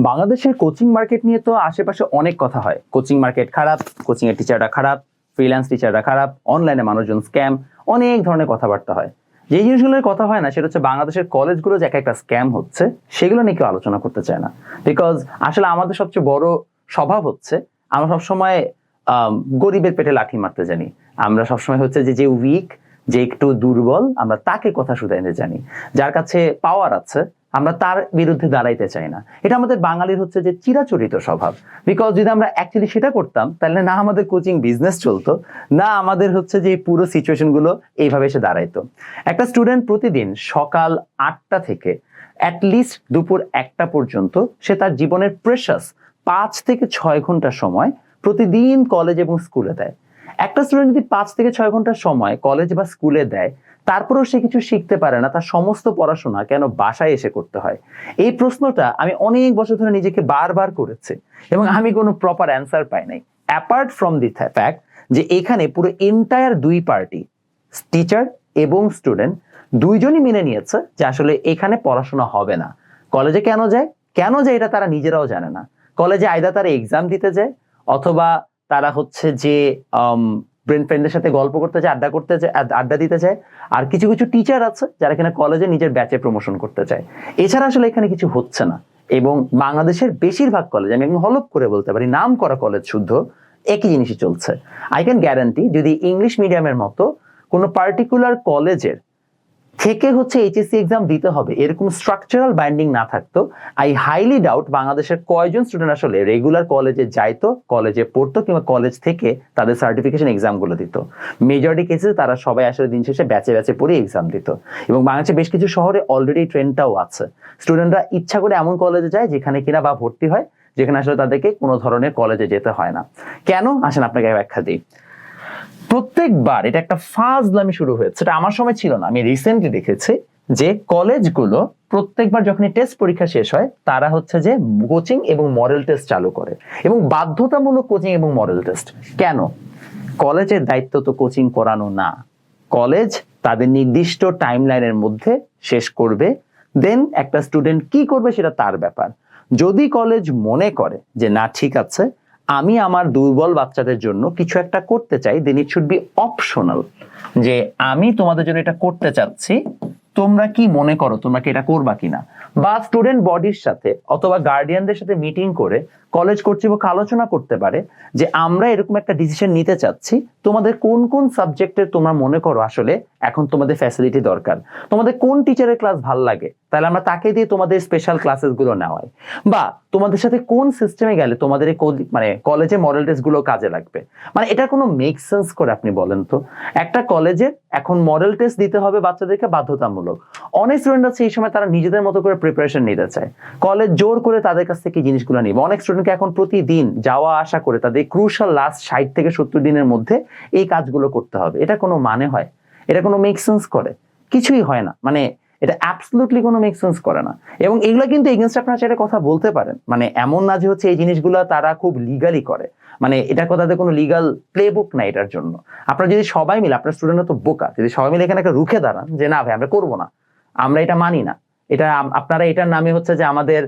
বাংলাদেশের coaching market নিয়ে তো আশেপাশে অনেক কথা হয়। কোচিং মার্কেট খারাপ, কোচিং এর টিচাররা খারাপ, ফ্রিল্যান্স টিচাররা খারাপ, অনলাইনে মানুষজন স্ক্যাম, অনেক ধরনের কথাবার্তা হয়। যে জিনিসগুলোর কথা হয় না সেটা হচ্ছে বাংলাদেশের কলেজগুলো যে একটা স্ক্যাম হচ্ছে সেগুলো নিয়ে কেউ আলোচনা করতে চায় না। বিকজ আসলে আমাদের সবচেয়ে বড় স্বভাব হচ্ছে আমরা সবসময় গরিবের পেটে লাঠি মারতে জানি। আমরা সবসময় হচ্ছে যে উইক, যে একটু দুর্বল, আমরা তাকে কথা শুধাইতে জানি। যার কাছে পাওয়ার আছে আমরা তার বিরুদ্ধে দাঁড়াইতে চাই না। এটা আমাদের বাঙালির হচ্ছে যে চিরাচরিত স্বভাব। বিকজ যদি আমরা অ্যাকচুয়ালি সেটা করতাম তাহলে না আমাদের কোচিং বিজনেস চলতো, না আমাদের হচ্ছে যে পুরো সিচুয়েশন গুলো এইভাবে এসে দাঁড়াইতো। একটা স্টুডেন্ট প্রতিদিন সকাল 8টা থেকে অ্যাটলিস্ট দুপুর 1টা পর্যন্ত সে তার জীবনের প্রেশাস 5 থেকে 6 ঘন্টা সময় প্রতিদিন কলেজ এবং স্কুলে দেয়। একটা স্টুডেন্ট যদি 5 থেকে 6 ঘন্টার সময় কলেজ বা স্কুলে দেয়, তারপরেও সে কিছু শিখতে পারে না, তার সমস্ত পড়াশোনা কেন বাসায় এসে করতে হয়? এই প্রশ্নটা আমি অনেক বছর ধরে নিজেকে বারবার করেছি এবং আমি কোনো প্রপার অ্যান্সার পাই নাই। অ্যাপার্ট ফ্রম দি ফ্যাক্ট যে এখানে পুরো এন্টায়ার দুই পার্টি, টিচার এবং স্টুডেন্ট, দুইজনই মেনে নিয়েছে যে আসলে এখানে পড়াশোনা হবে না। কলেজে কেন যায় এটা তারা নিজেরাও জানে না। কলেজে আইদা তারা এক্সাম দিতে যায়, অথবা তারা হচ্ছে যে ফ্রেন্ডদের সাথে গল্প করতে চায়, আড্ডা দিতে চায়। আর কিছু কিছু টিচার আছে যারা এখানে কলেজে নিজের ব্যাচে প্রমোশন করতে চায়। এছাড়া আসলে এখানে কিছু হচ্ছে না। এবং বাংলাদেশের বেশিরভাগ কলেজ, আমি একদম হলপ করে বলতে পারি, নাম করা কলেজ শুদ্ধ একই জিনিসই চলছে। আই ক্যান গ্যারান্টি যদি ইংলিশ মিডিয়ামের মতো কোনো পার্টিকুলার কলেজের থেকে হচ্ছে এইচএসসি এক্সাম দিতে হবে এরকম স্ট্রাকচারাল বাইন্ডিং না থাকতো, আই হাইলি ডাউট বাংলাদেশের কয়জন স্টুডেন্ট আসলে রেগুলার কলেজে যাইতো, কলেজে পড়তো, কিংবা কলেজ থেকে তাদের সার্টিফিকেশন এক্সাম গুলো দিত। মেজরিটি কেসে তারা সবাই আসলে দিন শেষে ব্যাচে ব্যাচে পড়ে এক্সাম দিত। এবং বাংলাদেশের বেশ কিছু শহরে অলরেডি ট্রেন্ডটাও আছে, স্টুডেন্টরা ইচ্ছা করে এমন কলেজে যায় যেখানে কিনা বা ভর্তি হয় যেখানে আসলে তাদেরকে কোনো ধরনের কলেজে যেতে হয় না। কেন আসেন আপনাকে ব্যাখ্যা দিই। প্রত্যেকবার এটা একটা ফাজলামি শুরু হয়েছে, এটা আমার সময় ছিল না, আমি রিসেন্টলি দেখেছি যে কলেজগুলো প্রত্যেকবার যখন টেস্ট পরীক্ষা শেষ হয় তারা হচ্ছে যে কোচিং এবং মডেল টেস্ট চালু করে, এবং বাধ্যতামূলক কোচিং এবং মডেল টেস্ট। কেন? কলেজের দায়িত্ব তো কোচিং করানো না। কলেজ তাদের নির্দিষ্ট টাইমলাইনের মধ্যে শেষ করবে, দেন একটা স্টুডেন্ট কি করবে সেটা তার ব্যাপার। যদি কলেজ মনে করে যে না ঠিক আছে, আমি আমার দুর্বল বাচ্চাদের জন্য কিছু একটা করতে চাই, দেন ইট শুড বি অপশনাল, যে আমি তোমাদের জন্য এটা করতে চাচ্ছি, তোমরা কি মনে করো তোমরা কি এটা করবা কিনা। বা স্টুডেন্ট বডির সাথে অথবা গার্ডিয়ানদের সাথে মিটিং করে কলেজ কর্তৃপক্ষ আলোচনা করতে পারে যে আমরা এরকম একটা ডিসিশন নিতে চাচ্ছি, তোমাদের কোন কোন সাবজেক্টের তোমরা মনে করো আসলে এখন তোমাদের ফ্যাসিলিটি দরকার, তোমাদের কোন টিচারের ক্লাস ভালো লাগে, তাহলে আমরা তাকে দিয়ে তোমাদের স্পেশাল ক্লাসেস গুলো নেওয়াই। বা তোমাদের সাথে কোন সিস্টেমে গেলে তোমাদের মানে কলেজে মডেল টেস্ট গুলো কাজে লাগবে। মানে এটা কোনো মেক সেন্স করে আপনি বলেন তো? একটা কলেজে এখন মডেল টেস্ট দিতে হবে বাচ্চাদেরকে বাধ্যতামূলক। অনেক স্টুডেন্ট আছে এই সময় তারা নিজেদের মতো করে প্রিপারেশন নিতে চায়, কলেজ জোর করে তাদের কাছ থেকে জিনিসগুলো নিবে। অনেক স্টুডেন্টকে এখন প্রতিদিন যাওয়া আসা করে তাদের ক্রুশাল লাস্ট 60 থেকে 70 দিনের মধ্যে এই কাজগুলো করতে হবে। এটা কোনো মানে হয়? এটা কোনো মেক সেন্স করে? কিছুই হয় না। মানে এটা অ্যাবসলিউটলি কোনো মেক সেন্স করে না। এবং এগুলো কিন্তু এগেইনস্ট আপনারা চাইলে কথা বলতে পারেন। মানে এমন না যে হচ্ছে এই জিনিসগুলো তারা খুব লিগালি করে, মানে এটা তাদের কোনো লিগাল প্লে বুক নাই এটার জন্য। আপনারা যদি সবাই মিলে, আপনার স্টুডেন্টরা তো বোকা, যদি সবাই মিলে এখানে একটা রুখে দাঁড়ান যে না ভাই আমরা করবো না, আমরা এটা মানি না, এটা আপনারা এটার নামে হচ্ছে যে আমাদের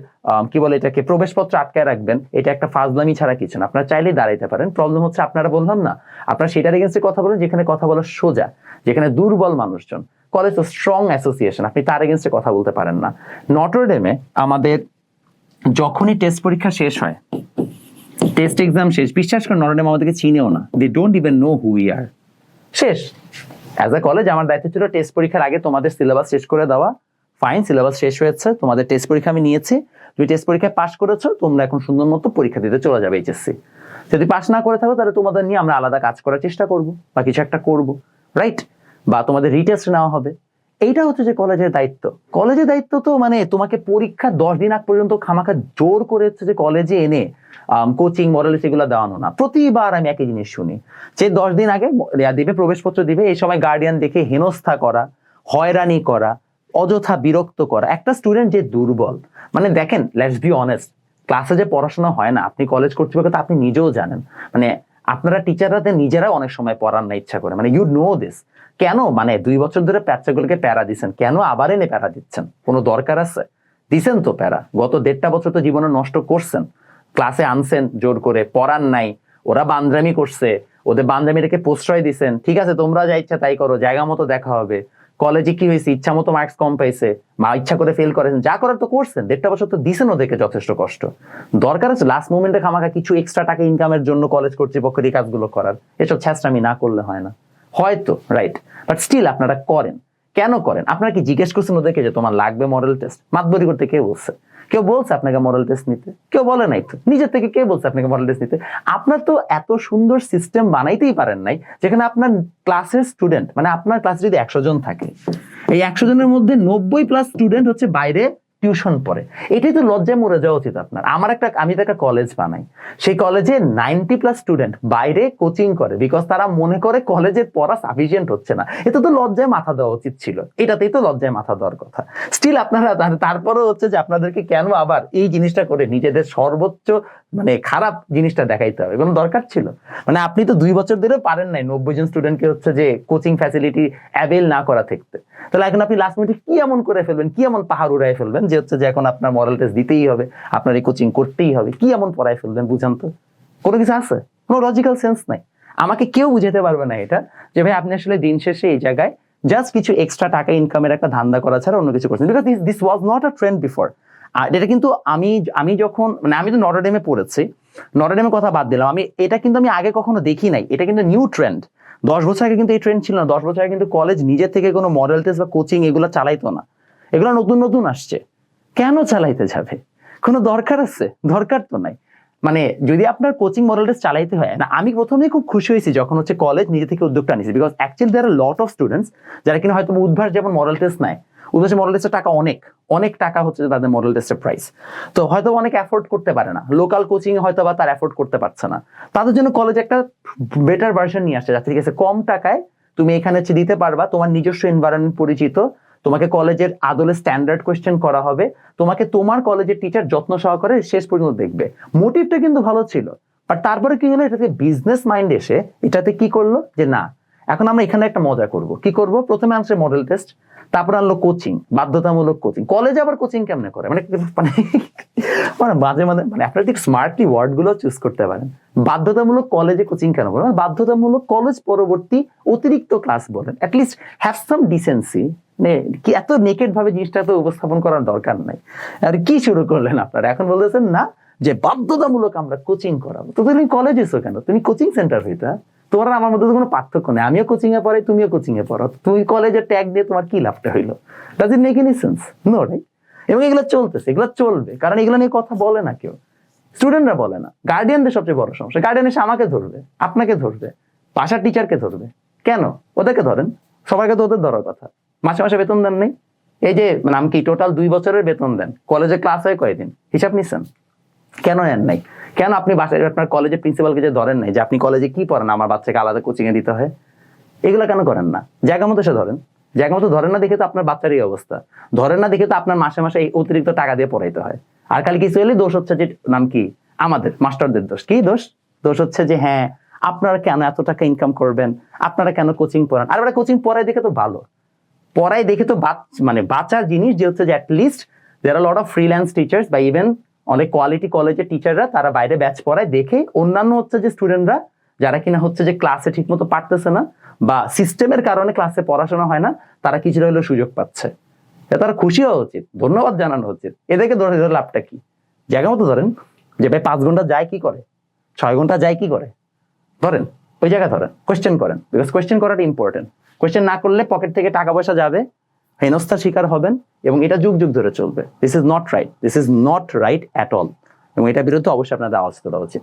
কি বলে এটাকে প্রবেশপত্র আটকায় রাখবেন, এটা একটা ফাজলামি ছাড়া কিছু না। আপনারা চাইলেই দাঁড়াইতে পারেন। প্রবলেম হচ্ছে আপনারা বললাম না, আপনারা সেটার এগেইনস্টে কথা বলেন যেখানে কথা বলা সোজা, যেখানে দুর্বল মানুষজন। কলেজ তো স্ট্রং অ্যাসোসিয়েশন, আপনি তার এগেইনস্টে কথা বলতে পারেন না। নটরডেমে আমাদের যখনই টেস্ট পরীক্ষা শেষ হয়, টেস্ট এক্সাম শেষ, বিশ্বাস করেন নটরডেম আমাদেরকে চিনেও না, they don't even know who we are. শেষ। অ্যাজ এ কলেজ আমার দায়িত্ব ছিল টেস্ট পরীক্ষার আগে তোমাদের সিলেবাস শেষ করে দেওয়া। ফাইন, সিলেবাস শেষ হয়েছে, তোমাদের টেস্ট পরীক্ষা আমি নিয়েছি, তুমি টেস্ট পরীক্ষায় পাশ করেছো, তোমরা এখন সুন্দর মতো পরীক্ষা দিতে চলে যাবে এইচএসসি। যদি পাশ না করে থাকো তাহলে তোমাদের নিয়ে আমরা আলাদা কাজ করার চেষ্টা করব বা কিছু একটা করব, রাইট? বা তোমাদের রিটেস্ট নেওয়া হবে। এইটা হচ্ছে যে কলেজের দায়িত্ব। কলেজের দায়িত্ব তো মানে তোমাকে পরীক্ষা 10 দিন আগ পর্যন্ত খামাখা জোর করে হচ্ছে যে কলেজে এনে কোচিং মডেল সেগুলো দেওয়ানো না। প্রতিবার আমি একই জিনিস শুনি যে 10 দিন আগে দিবে, প্রবেশপত্র দিবে, এই সময় গার্ডিয়ান দেখে হেনস্থা করা, হয়রানি করা, অযথা বিরক্ত করা। একটা স্টুডেন্ট যে দুর্বল, মানে দেখেন, লেটস বি অনেস্ট, ক্লাসে যে পড়াশোনা হয় না আপনি কলেজ কর্তৃপক্ষ তো আপনি নিজেও জানেন। মানে আপনারা টিচাররা নিজেরা অনেক সময় পড়ান না ইচ্ছা করে, মানে ইউ নো দিস। কেন? মানে 2 বছর ধরে বাচ্চাগুলোকে প্যারা দিচ্ছেন, কেন আবার এনে প্যারা দিচ্ছেন? কোনো দরকার আছে? দিছেন তো প্যারা, গত 1.5 বছর তো জীবনে নষ্ট করছেন, ক্লাসে আনছেন জোর করে, পড়ান নাই, ওরা বান্দরামি করছে, ওদের বান্দরামিটাকে প্রশ্রয় দিছেন, ঠিক আছে তোমরা যা ইচ্ছা তাই করো, জায়গা মতো দেখা হবে। কলেজে কি হয়েছে, ইচ্ছা মতো মার্কস কম পাইছে, মা ইচ্ছা করে ফেল করেছেন, যা করার তো করছেন, 1.5 বছর তো দিছেন ওদেরকে যথেষ্ট কষ্ট। দরকার আছে লাস্ট মোমেন্টে খামাখা কিছু এক্সট্রা টাকা ইনকামের জন্য কলেজ কর্তৃপক্ষের এই কাজগুলো করার? এসব ছ্যাঁচড়ামি না করলে হয় না, হয়তো রাইট, বাট স্টিল আপনারা করেন। কেন করেন? আপনারা কি জিজ্ঞেস করছেন ওদেরকে যে তোমার লাগবে মডেল টেস্ট? মাতবরি করতে কে বলছে? কেউ বলছে আপনাকে মডেল টেস্ট নিতে? কেউ বলে নাই তো। নিজের থেকে কে বলছে আপনাকে মডেল টেস্ট নিতে? আপনার তো এত সুন্দর সিস্টেম বানাইতেই পারেন নাই যেখানে আপনার ক্লাসের স্টুডেন্ট, মানে আপনার ক্লাসে যদি 100 জন থাকে, এই 100 জনের মধ্যে 90+ স্টুডেন্ট হচ্ছে বাইরে টিউশন পড়ে। এটাই তো লজ্জায় মরে যাওয়া উচিত আপনার। আমি তো একটা কলেজ বানাই, সেই কলেজে 90+ স্টুডেন্ট বাইরে কোচিং করে, বিকজ তারা মনে করে কলেজের পড়া সাফিসিয়েন্ট হচ্ছে না। এটা তো লজ্জায় মাথা দেওয়া উচিত ছিল, এটাতেই তো লজ্জায় মাথা দেওয়ার কথা। স্টিল আপনারা তারপরেও হচ্ছে যে আপনাদেরকে কেন আবার এই জিনিসটা করে নিজেদের সর্বোচ্চ মানে খারাপ জিনিসটা দেখাইতে হবে? কোনো দরকার ছিল? মানে আপনি তো 2 বছর ধরে পারেন নাই 90 জন স্টুডেন্টকে হচ্ছে যে কোচিং ফ্যাসিলিটি অ্যাভেল না করা থাকতে, তাহলে এখন আপনি লাস্ট মিনিটে কি এমন করে ফেলবেন, কি এমন পাহাড় উড়াই ফেলবেন যে হচ্ছে যে এখন আপনার মডেল টেস্ট দিতেই হবে, আপনার এই কোচিং করতেই হবে? কি এমন পড়াই ফেলবেন বুঝান তো? কোনো কিছু আছে? কোনো লজিক্যাল সেন্স নাই। আমাকে কেউ বুঝাতে পারবে না এটা যে ভাই আপনি আসলে দিন শেষে এই জায়গায় জাস্ট কিছু এক্সট্রা টাকা ইনকামের একটা ধান্দা করা ছাড়া অন্য কিছু করছেন, because this was not a trend before. আর এটা কিন্তু আমি যখন মানে আমি তো নটরডেমে পড়েছি, নটরডেমের কথা বাদ দিলাম, এটা কিন্তু আমি আগে কখনো দেখি নাই, এটা কিন্তু নিউ ট্রেন্ড। 10 বছর আগে কিন্তু এই ট্রেন্ড ছিল না। 10 বছর আগে কিন্তু কলেজ নিজের থেকে কোনো মডেল টেস্ট বা কোচিং এগুলো চালাইতো না, এগুলো নতুন নতুন আসছে। কেন চালাইতে যাবে? কোনো দরকার আছে? দরকার তো নাই। মানে যদি আপনার কোচিং মডেল টেস্ট চালাইতে হয় না, আমি প্রথমেই খুব খুশি হয়েছি যখন হচ্ছে কলেজ নিজে থেকে উদ্যোগটা নিয়েছে, because actually there are lot of students যারা কিনা হয়তো উদ্ভাস যেমন মডেল টেস্ট নেয়, উদ্ভাসে মডেল টেস্টের টাকা অনেক অনেক টাকা হচ্ছে তাদের মডেল টেস্টের প্রাইস, তো হয়তো অনেক অ্যাফোর্ড করতে পারে না, লোকাল কোচিং হয়তো বা তার অ্যাফোর্ড করতে পারছে না, তাদের জন্য কলেজ একটা বেটার ভার্সন নিয়ে আসছে, যাতে ঠিক আছে কম টাকায় তুমি এখানে হচ্ছে দিতে পারবা, তোমার নিজস্ব এনভায়রনমেন্ট পরিচিত, তোমাকে কলেজের আদলে স্ট্যান্ডার্ড কোয়েশ্চেন করা হবে, তোমাকে তোমার কলেজের টিচার যত্ন সহকারে শেষ পর্যন্ত দেখবে। মোটিভটা কিন্তু ভালো ছিল, বাট তারপরে কি হলো, এটাতে বিজনেস মাইন্ড এসে এটাতে কি করলো যে না এখন আমরা এখানে একটা মজা করব। কি করব? প্রথমে আনছে মডেল টেস্ট, তারপর আনলো কোচিং, বাধ্যতামূলক কোচিং। কলেজে আবার কোচিং কেমনে করে? মানে মানে মানে মাঝে মাঝে মানে আপনারা ঠিক স্মার্টলি ওয়ার্ড গুলো চুজ করতে পারেন। বাধ্যতামূলক কলেজে কোচিং কেন বলেন? বাধ্যতামূলক কলেজ পরবর্তী অতিরিক্ত ক্লাস বলেন। At least have some decency. কি এত নেকেড ভাবে জিনিসটা তো উপস্থাপন করার দরকার নাই। আর কি শুরু করলেন আপনারা? এখন বলতেছেন না যে বাধ্যতামূলক আমরা কোচিং করাবো, তো তুমি কলেজ এসো কেন? তুমি কোচিং সেন্টার হইতে, তোমার আমার মধ্যে কোনো পার্থক্য নেই, আমিও কোচিং এ পড়াই, তুমিও কোচিং এ পড়ো, তুমি কলেজের ট্যাগ দিয়ে তোমার কি লাভটা হইলো? Does it make any sense? No right? এবং এগুলো চলতেছে, এগুলো চলবে, কারণ এগুলো নিয়ে কথা বলে না কেউ, স্টুডেন্টরা বলে না। গার্ডিয়ানদের সবচেয়ে বড় সমস্যা, গার্ডিয়ান এসে আমাকে ধরবে, আপনাকে ধরবে, বাসার টিচারকে ধরবে। কেন? ওদেরকে ধরেন, সবাইকে তো ওদের ধরার কথা। মাসে মাসে বেতন দেন নেই? এই যে নাম কি টোটাল 2 বছরের বেতন দেন, কলেজে ক্লাস হয় কয়দিন? হিসাব নিচ্ছেন? কেন নেন নাই? কেন আপনি বাসায় আপনার কলেজের প্রিন্সিপালকে যে ধরেন নাই যে আপনি কলেজে কি পড়েন, আমার বাচ্চাকে আলাদা কোচিং এ দিতে হয়? এগুলো কেন করেন না? জায়গা মতো সে ধরেন। জায়গা মতো ধরেন না দেখে তো আপনার বাচ্চার এই অবস্থা। ধরেন না দেখে তো আপনার মাসে মাসে এই অতিরিক্ত টাকা দিয়ে পড়াইতে হয়। আর খালি কিছু হলে দোষ হচ্ছে যে নাম কি আমাদের মাস্টারদের দোষ। কি দোষ? দোষ হচ্ছে যে হ্যাঁ আপনারা কেন এত টাকা ইনকাম করবেন, আপনারা কেন কোচিং পড়ান। আর ওরা কোচিং পড়ায় দেখে তো ভালো, পড়ায় দেখে তো মানে বাঁচার জিনিস যে হচ্ছে যে at least there are lot of freelance teachers বা ইভেন অনেক কোয়ালিটি কলেজের টিচাররা তারা বাইরে ব্যাচ পড়ায় দেখে অন্যান্য হচ্ছে যে স্টুডেন্টরা যারা কিনা হচ্ছে যে ক্লাসে ঠিক মতো পারতেছে না বা সিস্টেমের কারণে ক্লাসে পড়াশোনা হয় না, তারা কিছুটা হলেও সুযোগ পাচ্ছে। তারা খুশি হওয়া উচিত, ধন্যবাদ জানানো উচিত। এদেরকে ধরে ধরে লাভটা কি? জায়গা মতো ধরেন, যে ভাই 5 ঘন্টা যায় কি করে, 6 ঘন্টা যায় কি করে, ধরেন ওই জায়গায় ধরেন, কোয়েশ্চেন করেন, বিকজ কোয়েশ্চেন করাটা ইম্পর্টেন্ট। কোয়েশ্চেন না করলে পকেট থেকে টাকা পয়সা যাবে, হেনস্থার শিকার হবেন, এবং এটা যুগ যুগ ধরে চলবে। This is not right, this is not right at all, এবং এটার বিরুদ্ধে অবশ্যই আপনাদের আওয়াজ তোলা উচিত।